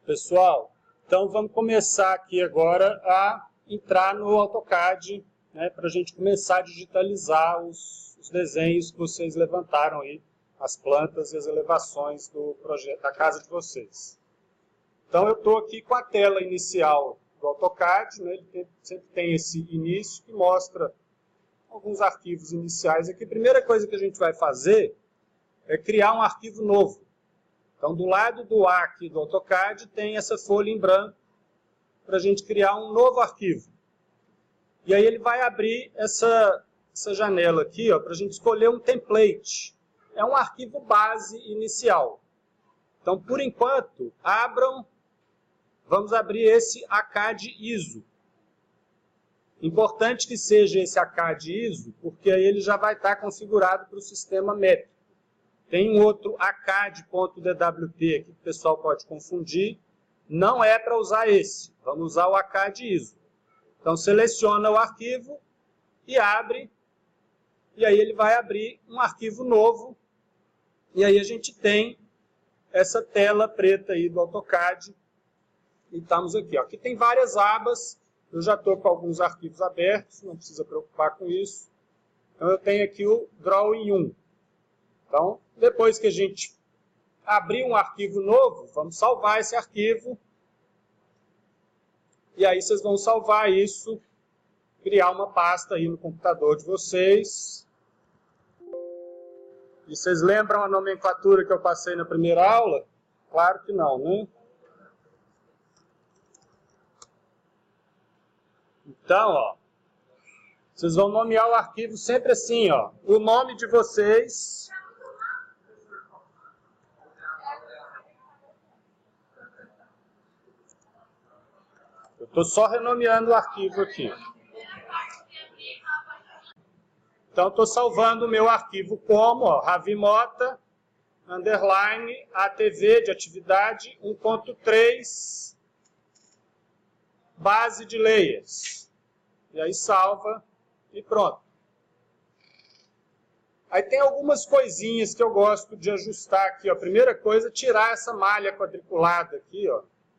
Pessoal, então vamos começar aqui agora a entrar no AutoCAD, né, para a gente começar a digitalizar os desenhos que vocês levantaram aí, as plantas e as elevações do projeto da casa de vocês. Então eu estou aqui com a tela inicial do AutoCAD, né, ele sempre tem esse início que mostra alguns arquivos iniciais aqui. A primeira coisa que a gente vai fazer é criar um arquivo novo. Então, do lado do A aqui do AutoCAD, tem essa folha em branco para a gente criar um novo arquivo. E aí ele vai abrir essa janela aqui para a gente escolher um template. É um arquivo base inicial. Então, por enquanto, vamos abrir esse ACAD ISO. Importante que seja esse ACAD ISO, porque aí ele já vai estar configurado para o sistema métrico. Tem um outro ACAD.dwp aqui que o pessoal pode confundir. Não é para usar esse. Vamos usar o ACAD ISO. Então, seleciona o arquivo e abre. E aí ele vai abrir um arquivo novo. E aí a gente tem essa tela preta aí do AutoCAD. E estamos aqui. Aqui tem várias abas. Eu já estou com alguns arquivos abertos. Não precisa preocupar com isso. Então, eu tenho aqui o Drawing 1. Então, depois que a gente abrir um arquivo novo, vamos salvar esse arquivo. E aí vocês vão salvar isso, criar uma pasta aí no computador de vocês. E vocês lembram a nomenclatura que eu passei na primeira aula? Claro que não, né? Então, vocês vão nomear o arquivo sempre assim, o nome de vocês. Eu estou só renomeando o arquivo aqui. Então, estou salvando o meu arquivo como, Ravimota, underline, ATV de atividade 1.3, base de layers. E aí salva e pronto. Aí tem algumas coisinhas que eu gosto de ajustar aqui. A primeira coisa é tirar essa malha quadriculada aqui.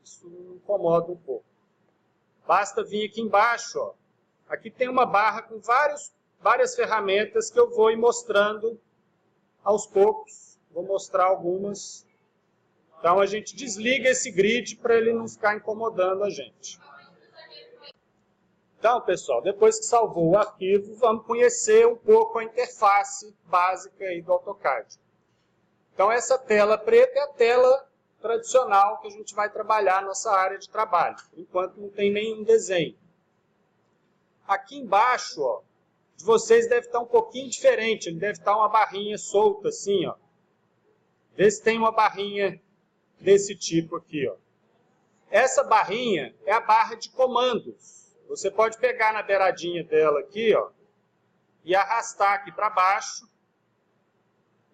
Isso me incomoda um pouco. Basta vir aqui embaixo. Aqui tem uma barra com várias ferramentas que eu vou ir mostrando aos poucos. Vou mostrar algumas. Então a gente desliga esse grid para ele não ficar incomodando a gente. Então, pessoal, depois que salvou o arquivo, vamos conhecer um pouco a interface básica aí do AutoCAD. Então, essa tela preta é a tela tradicional que a gente vai trabalhar a nossa área de trabalho, enquanto não tem nenhum desenho. Aqui embaixo, de vocês deve estar um pouquinho diferente, ele deve estar uma barrinha solta assim, Vê se tem uma barrinha desse tipo aqui, Essa barrinha é a barra de comandos. Você pode pegar na beiradinha dela aqui, e arrastar aqui para baixo.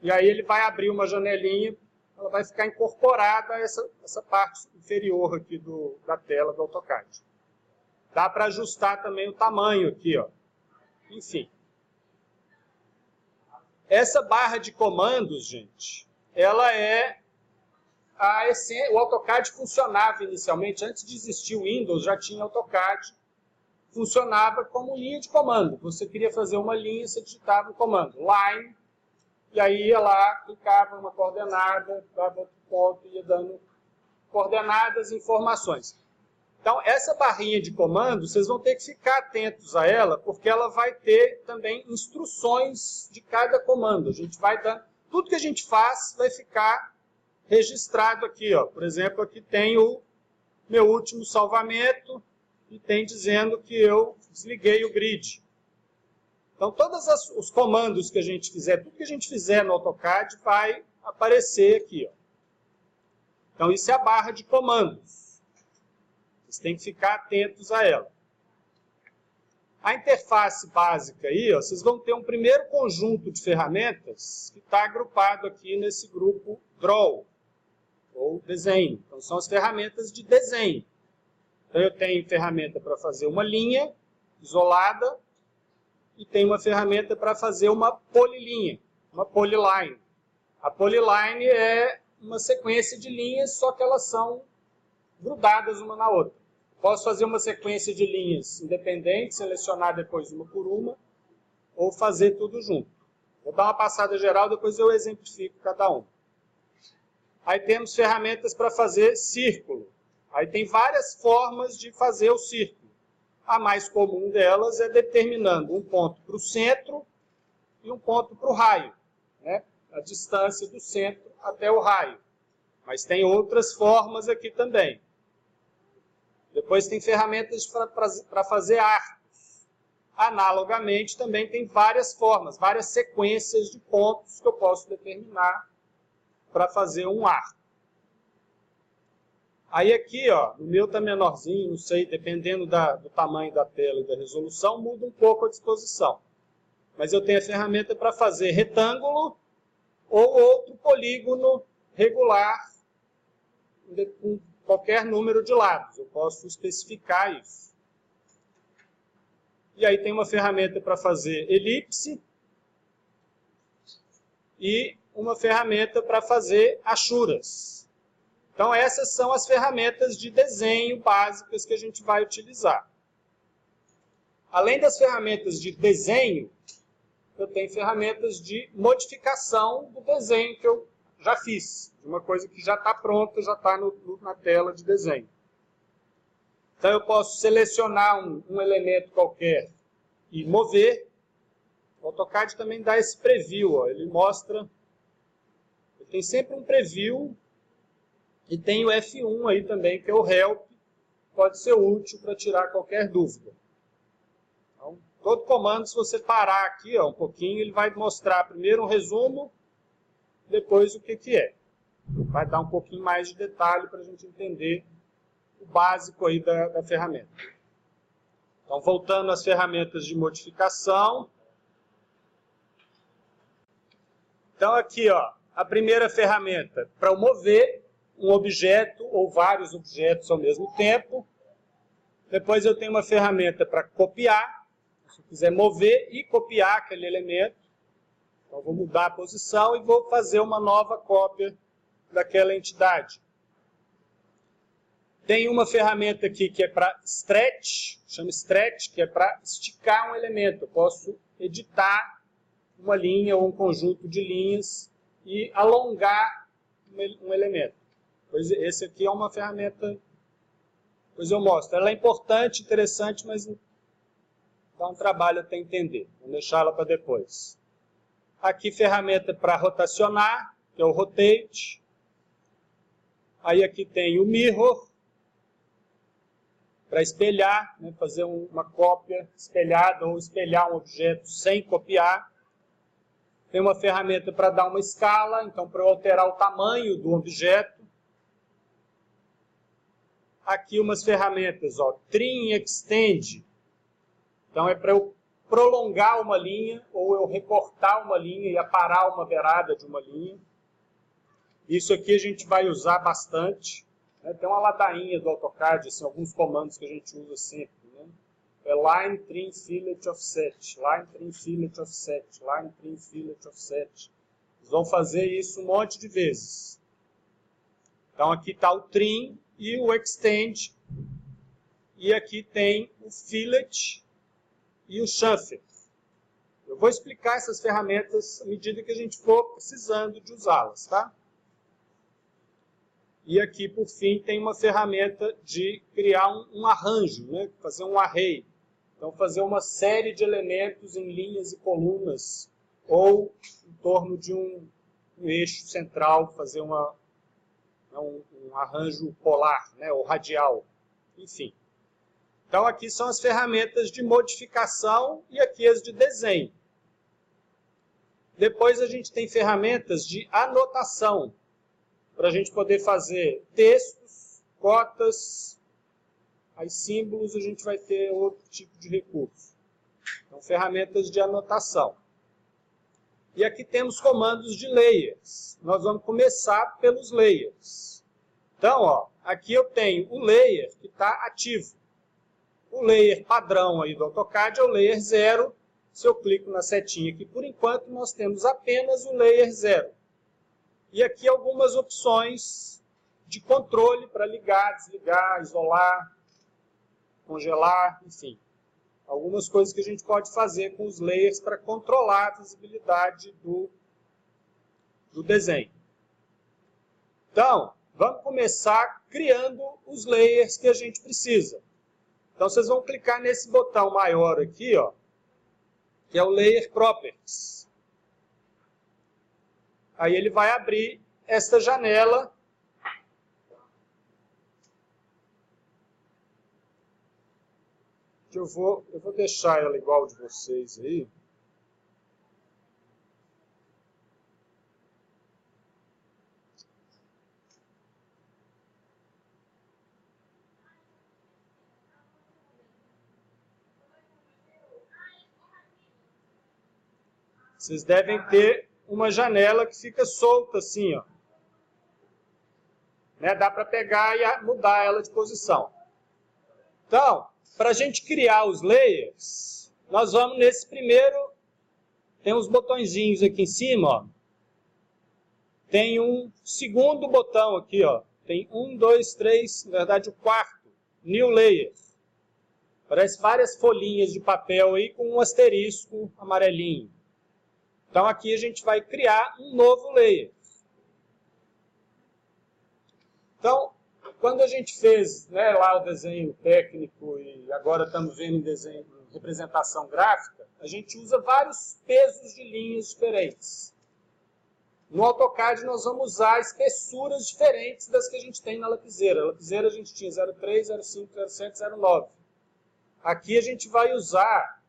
E aí ele vai abrir uma janelinha, ela vai ficar incorporada a essa parte inferior aqui da tela do AutoCAD. Dá para ajustar também o tamanho aqui, Enfim. Essa barra de comandos, gente, ela é a essência. O AutoCAD funcionava inicialmente, antes de existir o Windows, já tinha AutoCAD. Funcionava como linha de comando. Você queria fazer uma linha, você digitava o comando line, e aí ia lá, clicava uma coordenada, dava outro ponto, ia dando coordenadas e informações. Então, essa barrinha de comando, vocês vão ter que ficar atentos a ela, porque ela vai ter também instruções de cada comando. A gente vai dando, tudo que a gente faz vai ficar registrado aqui. Por exemplo, aqui tem o meu último salvamento, e tem dizendo que eu desliguei o grid. Então, todos os comandos que a gente fizer, tudo que a gente fizer no AutoCAD vai aparecer aqui. Então, isso é a barra de comandos. Vocês têm que ficar atentos a ela. A interface básica aí, vocês vão ter um primeiro conjunto de ferramentas que está agrupado aqui nesse grupo Draw, ou desenho. Então, são as ferramentas de desenho. Então, eu tenho ferramenta para fazer uma linha isolada e tenho uma ferramenta para fazer uma polilinha, uma polyline. A polyline é uma sequência de linhas, só que elas são grudadas uma na outra. Posso fazer uma sequência de linhas independentes, selecionar depois uma por uma, ou fazer tudo junto. Vou dar uma passada geral, depois eu exemplifico cada um. Aí temos ferramentas para fazer círculo. Aí tem várias formas de fazer o círculo. A mais comum delas é determinando um ponto para o centro e um ponto para o raio, né? A distância do centro até o raio. Mas tem outras formas aqui também. Depois tem ferramentas para fazer arcos. Analogamente, também tem várias formas, várias sequências de pontos que eu posso determinar para fazer um arco. Aí aqui, ó, no meu está menorzinho, não sei, dependendo do tamanho da tela e da resolução, muda um pouco a disposição. Mas eu tenho a ferramenta para fazer retângulo ou outro polígono regular com qualquer número de lados. Eu posso especificar isso. E aí tem uma ferramenta para fazer elipse e uma ferramenta para fazer achuras. Então essas são as ferramentas de desenho básicas que a gente vai utilizar. Além das ferramentas de desenho, eu tenho ferramentas de modificação do desenho que eu já fiz. De uma coisa que já está pronta, já está na tela de desenho. Então eu posso selecionar um elemento qualquer e mover. O AutoCAD também dá esse preview. Ó. Ele mostra... Ele tem sempre um preview. E tem o F1 aí também, que é o Help. Pode ser útil para tirar qualquer dúvida. Então, todo comando, se você parar aqui ó, um pouquinho, ele vai mostrar primeiro um resumo, depois o que é. Vai dar um pouquinho mais de detalhe para a gente entender o básico aí da ferramenta. Então, voltando às ferramentas de modificação. Então, aqui, ó, a primeira ferramenta para eu mover um objeto ou vários objetos ao mesmo tempo. Depois eu tenho uma ferramenta para copiar. Se eu quiser mover e copiar aquele elemento, então eu vou mudar a posição e vou fazer uma nova cópia daquela entidade. Tem uma ferramenta aqui que é para stretch, chama stretch, que é para esticar um elemento. Eu posso editar uma linha ou um conjunto de linhas e alongar um elemento. Pois esse aqui é uma ferramenta, depois eu mostro. Ela é importante, interessante, mas dá um trabalho até entender. Vou deixar ela para depois. Aqui ferramenta para rotacionar, que é o Rotate. Aí aqui tem o Mirror, para espelhar, né, fazer uma cópia espelhada ou espelhar um objeto sem copiar. Tem uma ferramenta para dar uma escala, então para eu alterar o tamanho do objeto. Aqui umas ferramentas, ó, Trim e Extend. Então é para eu prolongar uma linha ou eu recortar uma linha e aparar uma beirada de uma linha. Isso aqui a gente vai usar bastante. Né? Tem uma ladainha do AutoCAD, assim, alguns comandos que a gente usa sempre. Né? É Line, Trim, Fillet, Offset. Line, Trim, Fillet, Offset. Line, Trim, Fillet, Offset. Eles vão fazer isso um monte de vezes. Então aqui está o Trim e o Extend. E aqui tem o Fillet e o Chamfer. Eu vou explicar essas ferramentas à medida que a gente for precisando de usá-las, tá? E aqui, por fim, tem uma ferramenta de criar um arranjo, né? Fazer um array. Então, fazer uma série de elementos em linhas e colunas, ou em torno de um eixo central, fazer um arranjo polar, né? Ou radial, enfim. Então, aqui são as ferramentas de modificação e aqui as de desenho. Depois, a gente tem ferramentas de anotação, para a gente poder fazer textos, cotas, aí símbolos, a gente vai ter outro tipo de recurso. Então, ferramentas de anotação. E aqui temos comandos de layers. Nós vamos começar pelos layers. Então, ó, aqui eu tenho o layer que está ativo. O layer padrão aí do AutoCAD é o layer 0. Se eu clico na setinha aqui, por enquanto, nós temos apenas o layer 0. E aqui algumas opções de controle para ligar, desligar, isolar, congelar, enfim. Algumas coisas que a gente pode fazer com os layers para controlar a visibilidade do desenho. Então, vamos começar criando os layers que a gente precisa. Então, vocês vão clicar nesse botão maior aqui, ó, que é o Layer Properties. Aí ele vai abrir esta janela. Eu vou deixar ela igual de vocês aí. Vocês devem ter uma janela que fica solta assim, ó. Né? Dá para pegar e mudar ela de posição. Então, para a gente criar os layers, nós vamos nesse primeiro, tem uns botõezinhos aqui em cima, ó. Tem um segundo botão aqui, ó. Tem 1, 2, 3, na verdade o quarto, New Layer. Parece várias folhinhas de papel aí com um asterisco amarelinho. Então aqui a gente vai criar um novo layer. Então, quando a gente fez, né, lá o desenho técnico e agora estamos vendo em desenho, representação gráfica, a gente usa vários pesos de linhas diferentes. No AutoCAD nós vamos usar espessuras diferentes das que a gente tem na lapiseira. Na lapiseira a gente tinha 0,3, 0,5, 0,7, 0,9. Aqui a gente vai usar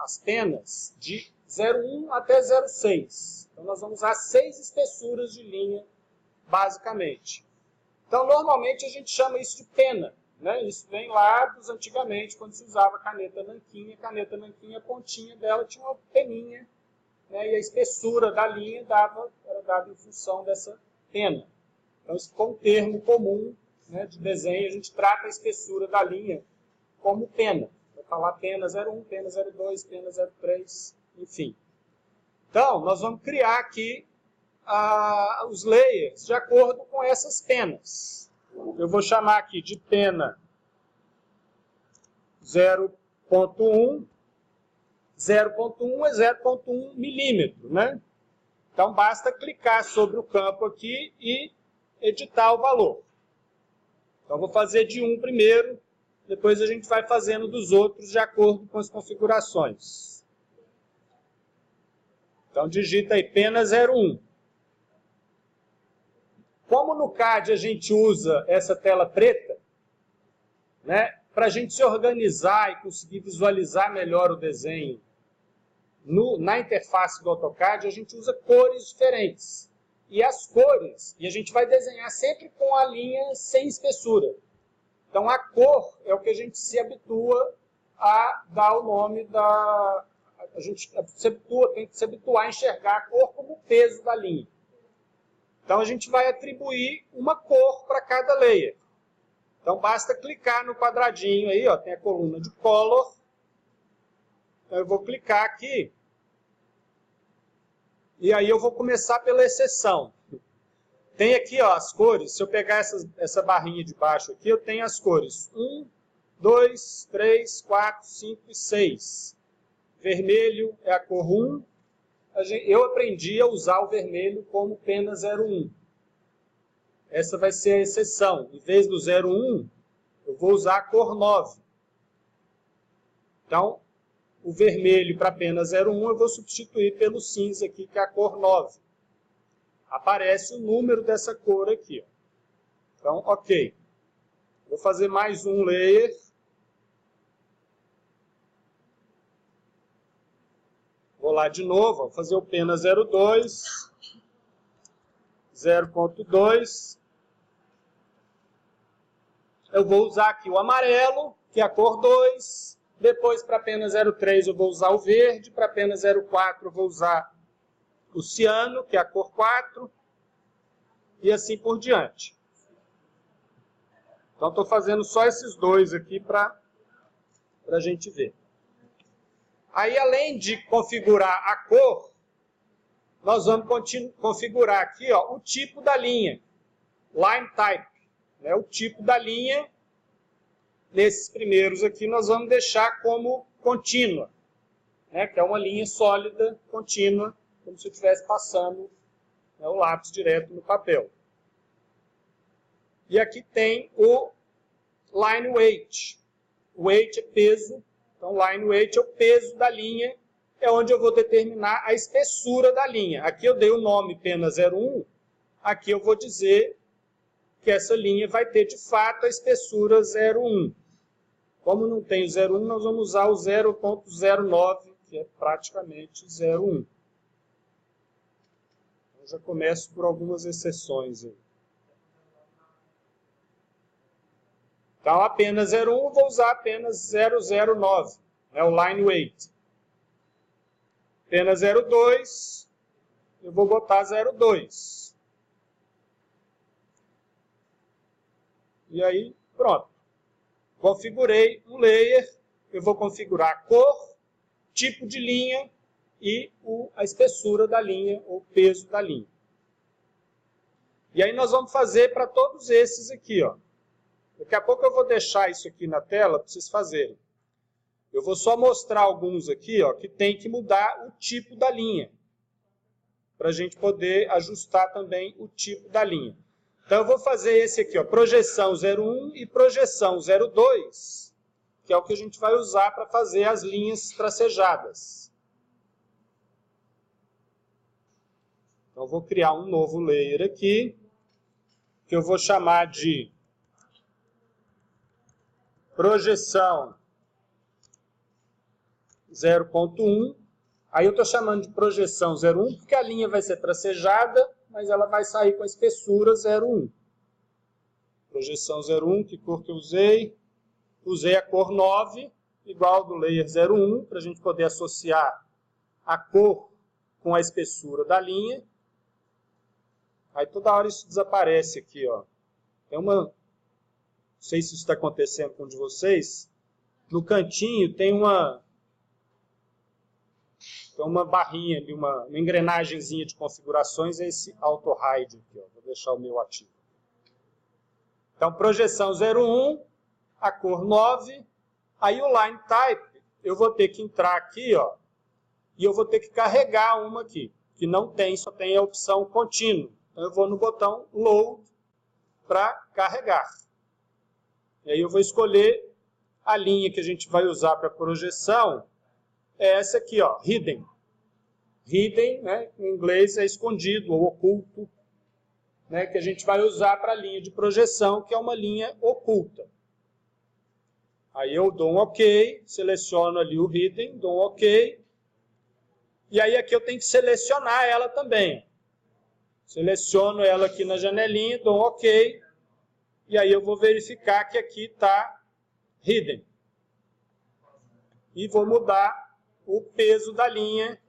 as penas de 0,1 até 0,6. Então nós vamos usar 6 espessuras de linha, basicamente. Então normalmente a gente chama isso de pena, né? Isso vem lá dos antigamente, quando se usava caneta nanquim. Caneta nanquim, a pontinha dela tinha uma peninha, né? E a espessura da linha era dada em função dessa pena. Então isso ficou um termo comum, né, de desenho. A gente trata a espessura da linha como pena. Vai falar pena 0,1, pena 0,2, pena 0,3, enfim. Então, nós vamos criar aqui os layers de acordo com essas penas. Eu vou chamar aqui de pena 0,1. 0,1 é 0,1 milímetro, né? Então, basta clicar sobre o campo aqui e editar o valor. Então, vou fazer de 1 primeiro, depois a gente vai fazendo dos outros de acordo com as configurações. Então, digita aí pena 0,1. Como no CAD a gente usa essa tela preta, né, para a gente se organizar e conseguir visualizar melhor o desenho na interface do AutoCAD, a gente usa cores diferentes. E as cores, e a gente vai desenhar sempre com a linha sem espessura. Então a cor é o que a gente se habitua a dar o nome da... A gente tem que se habituar a enxergar a cor como o peso da linha. Então a gente vai atribuir uma cor para cada layer. Então basta clicar no quadradinho aí, ó, tem a coluna de Color. Então eu vou clicar aqui. E aí eu vou começar pela exceção. Tem aqui, ó, as cores. Se eu pegar essa barrinha de baixo aqui, eu tenho as cores 1, 2, 3, 4, 5 e 6. Vermelho é a cor 1. Eu aprendi a usar o vermelho como pena 0,1. Essa vai ser a exceção. Em vez do 0,1, eu vou usar a cor 9. Então, o vermelho para pena 0,1 eu vou substituir pelo cinza aqui, que é a cor 9. Aparece o número dessa cor aqui, ó. Então, ok. Vou fazer mais um layer. Vou lá de novo, vou fazer o pena 0,2. 0,2. Eu vou usar aqui o amarelo, que é a cor 2. Depois, para pena 0,3, eu vou usar o verde. Para pena 0,4, eu vou usar o ciano, que é a cor 4. E assim por diante. Então, estou fazendo só esses dois aqui para a gente ver. Aí, além de configurar a cor, nós vamos configurar aqui, ó, o tipo da linha. line type, né, o tipo da linha. Nesses primeiros aqui nós vamos deixar como contínua, né, que é uma linha sólida, contínua, como se eu estivesse passando, né, o lápis direto no papel. E aqui tem o line weight. Weight é peso, então line weight é o peso da linha, é onde eu vou determinar a espessura da linha. Aqui eu dei o nome pena 01, aqui eu vou dizer que essa linha vai ter de fato a espessura 01. Como não tem o 01, nós vamos usar o 0.09, que é praticamente 01. Eu já começo por algumas exceções aí. Então, apenas 01, vou usar apenas 009, né, o line weight. Apenas 02, eu vou botar 02. E aí, pronto. Configurei um layer, eu vou configurar a cor, tipo de linha e a espessura da linha, ou peso da linha. E aí nós vamos fazer para todos esses aqui, ó. Daqui a pouco eu vou deixar isso aqui na tela para vocês fazerem. Eu vou só mostrar alguns aqui, ó, que tem que mudar o tipo da linha, para a gente poder ajustar também o tipo da linha. Então eu vou fazer esse aqui, ó, projeção 01 e projeção 02, que é o que a gente vai usar para fazer as linhas tracejadas. Então eu vou criar um novo layer aqui, que eu vou chamar de projeção 0.1. Aí eu estou chamando de projeção 01 porque a linha vai ser tracejada, mas ela vai sair com a espessura 01. Projeção 01, que cor que eu usei? Usei a cor 9, igual do layer 01, para a gente poder associar a cor com a espessura da linha. Aí toda hora isso desaparece aqui, ó. Tem uma... Não sei se isso está acontecendo com um de vocês. No cantinho tem uma barrinha ali, uma engrenagemzinha de configurações, é esse auto-hide aqui, ó. Vou deixar o meu ativo. Então, projeção 01, a cor 9, aí o line type, eu vou ter que entrar aqui, ó, e eu vou ter que carregar uma aqui, que não tem, só tem a opção contínuo. Então, eu vou no botão load para carregar. E aí eu vou escolher a linha que a gente vai usar para projeção, é essa aqui, ó, hidden. Hidden, né, em inglês é escondido ou oculto, né, que a gente vai usar para a linha de projeção, que é uma linha oculta. Aí eu dou um OK, seleciono ali o hidden, dou um OK. E aí aqui eu tenho que selecionar ela também. Seleciono ela aqui na janelinha, dou um OK. E aí eu vou verificar que aqui está hidden. E vou mudar o peso da linha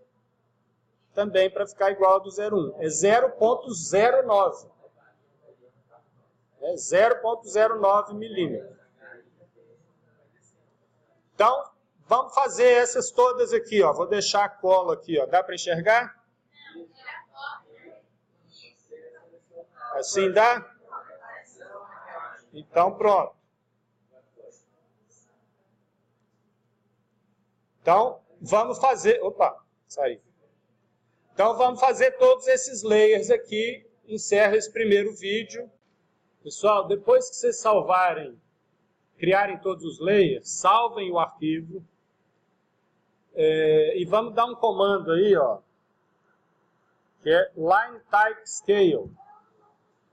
também para ficar igual ao do 01. É 0.09. É 0.09 milímetros. Então, vamos fazer essas todas aqui, ó. Vou deixar a cola aqui, ó. Dá para enxergar? Assim dá? Então, pronto. Então, vamos fazer... Opa, saí. Então, vamos fazer todos esses layers aqui. Encerro esse primeiro vídeo. Pessoal, depois que vocês salvarem, criarem todos os layers, salvem o arquivo. E vamos dar um comando aí, ó, que é line type scale.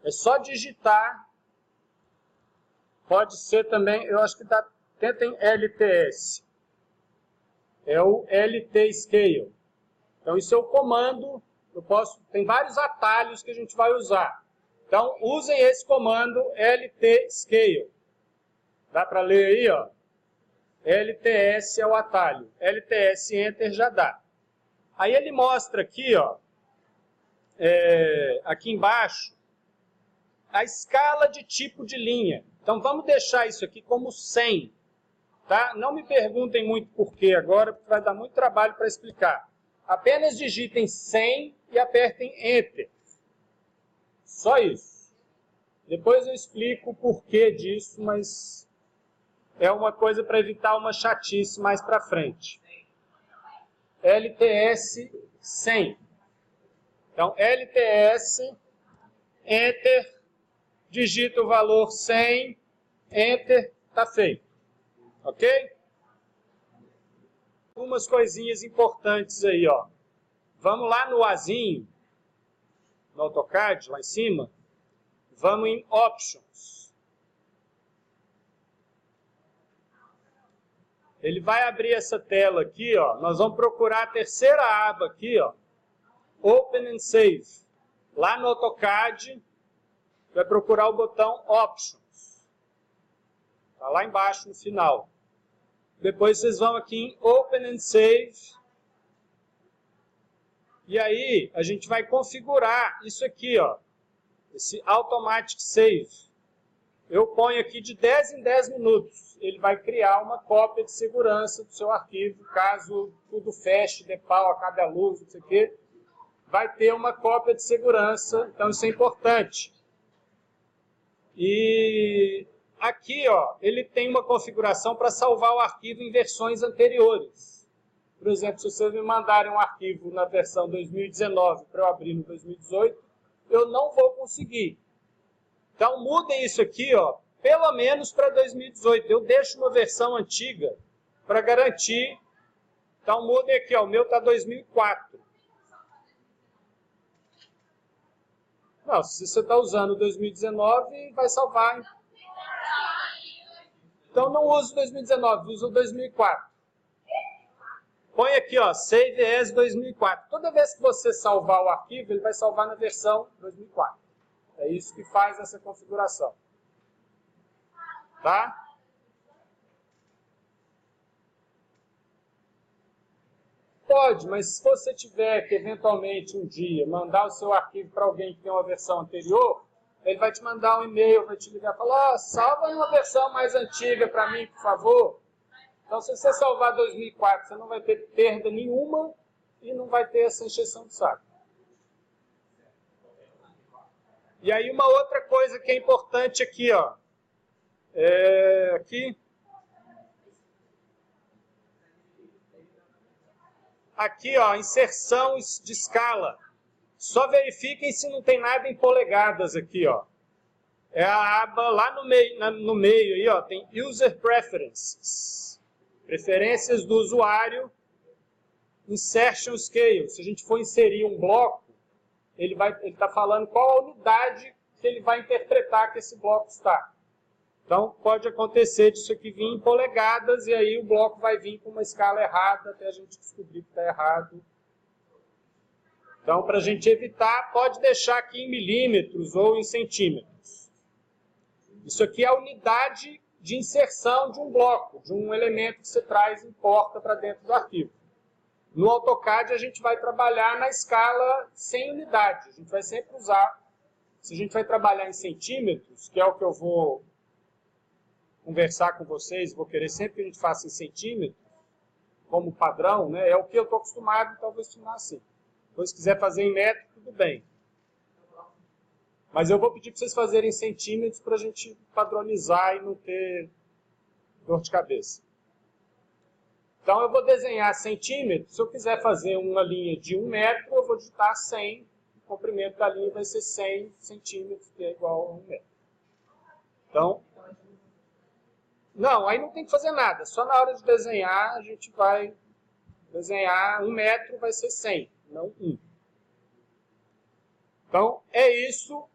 É só digitar. Pode ser também, eu acho que tentem LTS. É o LT scale. Então, isso é o comando. Tem vários atalhos que a gente vai usar. Então, usem esse comando LT scale. Dá para ler aí, ó. LTS é o atalho. LTS Enter já dá. Aí ele mostra aqui, ó, aqui embaixo, a escala de tipo de linha. Então, vamos deixar isso aqui como 100. Tá? Não me perguntem muito por quê agora, porque vai dar muito trabalho para explicar. Apenas digitem 100 e apertem Enter. Só isso. Depois eu explico o porquê disso, mas é uma coisa para evitar uma chatice mais para frente. LTS 100. Então, LTS, Enter, digita o valor 100, Enter, está feito. Ok? Algumas coisinhas importantes aí, ó. Vamos lá no Azinho, no AutoCAD, lá em cima. Vamos em Options. Ele vai abrir essa tela aqui, ó. Nós vamos procurar a terceira aba aqui, ó. Open and Save. Lá no AutoCAD, vai procurar o botão Options. Está lá embaixo no final. Depois vocês vão aqui em Open and Save. E aí a gente vai configurar isso aqui, ó. Esse Automatic Save. Eu ponho aqui de 10 em 10 minutos. Ele vai criar uma cópia de segurança do seu arquivo. Caso tudo feche, dê pau, acabe a luz, não sei o quê. Vai ter uma cópia de segurança. Então isso é importante. E aqui, ó, ele tem uma configuração para salvar o arquivo em versões anteriores. Por exemplo, se vocês me mandarem um arquivo na versão 2019 para eu abrir no 2018, eu não vou conseguir. Então, mudem isso aqui, ó, pelo menos para 2018. Eu deixo uma versão antiga para garantir. Então, mudem aqui, ó, o meu está 2004. Não, se você está usando 2019, vai salvar. Então não use 2019, use o 2004. Põe aqui, ó, Save as 2004. Toda vez que você salvar o arquivo, ele vai salvar na versão 2004. É isso que faz essa configuração. Tá? Pode, mas se você tiver que, eventualmente, um dia, mandar o seu arquivo para alguém que tem uma versão anterior, ele vai te mandar um e-mail, vai te ligar e falar, salva uma versão mais antiga para mim, por favor. Então, se você salvar 2004, você não vai ter perda nenhuma e não vai ter essa encheção de saco. E aí, uma outra coisa que é importante aqui, ó. Aqui, ó, inserção de escala. Só verifiquem se não tem nada em polegadas aqui, ó. É a aba lá no meio aí, ó, tem User Preferences. Preferências do usuário. Insertion Scale. Se a gente for inserir um bloco, ele está falando qual a unidade que ele vai interpretar que esse bloco está. Então, pode acontecer disso aqui vir em polegadas e aí o bloco vai vir com uma escala errada até a gente descobrir que está errado. Então, para a gente evitar, pode deixar aqui em milímetros ou em centímetros. Isso aqui é a unidade de inserção de um bloco, de um elemento que você traz e importa para dentro do arquivo. No AutoCAD, a gente vai trabalhar na escala sem unidade. A gente vai sempre usar, se a gente vai trabalhar em centímetros, que é o que eu vou conversar com vocês, vou querer sempre que a gente faça em centímetros, como padrão, né? É o que eu estou acostumado, então eu vou ensinar assim. Depois, se quiser fazer em metro, tudo bem. Mas eu vou pedir para vocês fazerem em centímetros para a gente padronizar e não ter dor de cabeça. Então, eu vou desenhar centímetros. Se eu quiser fazer uma linha de 1 metro, eu vou digitar 100. O comprimento da linha vai ser 100 centímetros, que é igual a 1 metro. Então, não, aí não tem que fazer nada. Só na hora de desenhar, a gente vai desenhar 1 metro, vai ser 100, não 1. Então, é isso.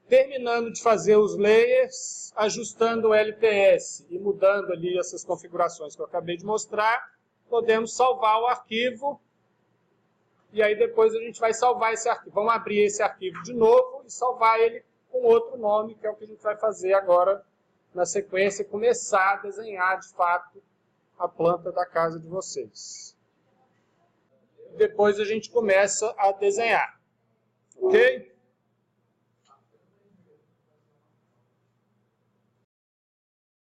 Terminando de fazer os layers, ajustando o LTS e mudando ali essas configurações que eu acabei de mostrar, podemos salvar o arquivo. E aí depois a gente vai salvar esse arquivo. Vamos abrir esse arquivo de novo e salvar ele com outro nome, que é o que a gente vai fazer agora na sequência, começar a desenhar de fato a planta da casa de vocês. Depois a gente começa a desenhar. Ok?